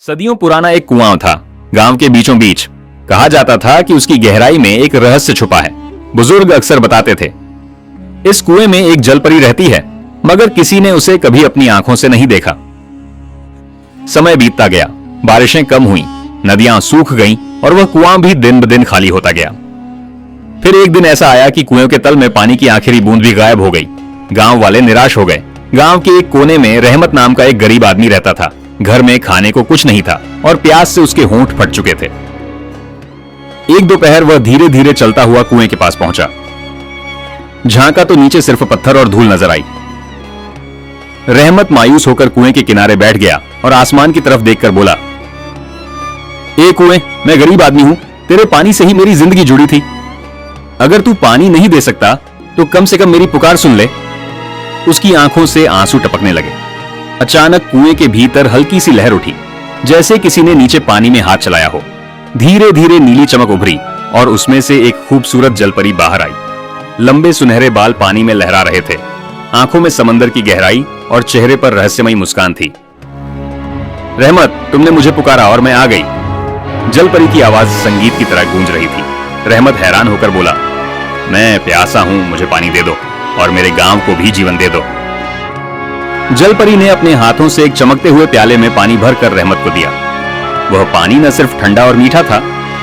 सदियों पुराना एक कुआं था गांव के बीचों बीच। कहा जाता था कि उसकी गहराई में एक रहस्य छुपा है। बुजुर्ग अक्सर बताते थे, इस कुएं में एक जलपरी रहती है, मगर किसी ने उसे कभी अपनी आंखों से नहीं देखा। समय बीतता गया, बारिशें कम हुई, नदियां सूख गईं और वह कुआं भी दिन ब दिन खाली होता गया। फिर एक दिन ऐसा आया कि कुएं के तल में पानी की आखिरी बूंद भी गायब हो गई। गांव वाले निराश हो गए। गांव के एक कोने में रहमत नाम का एक गरीब आदमी रहता था। घर में खाने को कुछ नहीं था और प्यास से उसके होंठ फट चुके थे। एक दोपहर वह धीरे धीरे चलता हुआ कुएं के पास पहुंचा। झांका तो नीचे सिर्फ पत्थर और धूल नजर आई। रहमत मायूस होकर कुएं के किनारे बैठ गया और आसमान की तरफ देखकर बोला, ए कुएं, मैं गरीब आदमी हूं, तेरे पानी से ही मेरी जिंदगी जुड़ी थी। अगर तू पानी नहीं दे सकता तो कम से कम मेरी पुकार सुन ले। उसकी आंखों से आंसू टपकने लगे। अचानक कुएं के भीतर हल्की सी लहर उठी, जैसे किसी ने नीचे पानी में हाथ चलाया हो। धीरे धीरे नीली चमक उभरी और उसमें से एक खूबसूरत जलपरी बाहर आई। लंबे सुनहरे बाल पानी में लहरा रहे थे, आंखों में समंदर की गहराई और चेहरे पर रहस्यमयी मुस्कान थी। रहमत, तुमने मुझे पुकारा और मैं आ गई। जलपरी की आवाज संगीत की तरह गूंज रही थी। रहमत हैरान होकर बोला, मैं प्यासा हूं, मुझे पानी दे दो और मेरे गांव को भी जीवन दे दो। जलपरी ने अपने हाथों से एक चमकते हुए प्याले में पानी भरकर रहमत को दिया। वह पानी न सिर्फ ठंडा और मीठा था,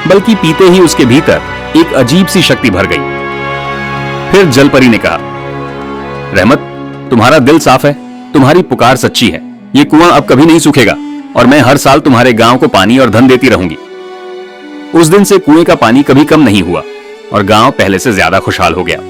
बल्कि पीते ही उसके भीतर एक अजीब सी शक्ति भर गई। फिर जलपरी ने कहा, रहमत, तुम्हारा दिल साफ है, तुम्हारी पुकार सच्ची है। ये कुआं अब कभी नहीं सूखेगा और मैं हर साल तुम्हारे गांव को पानी और धन देती रहूंगी। उस दिन से कुएं का पानी कभी कम नहीं हुआ और गांव पहले से ज्यादा खुशहाल हो गया।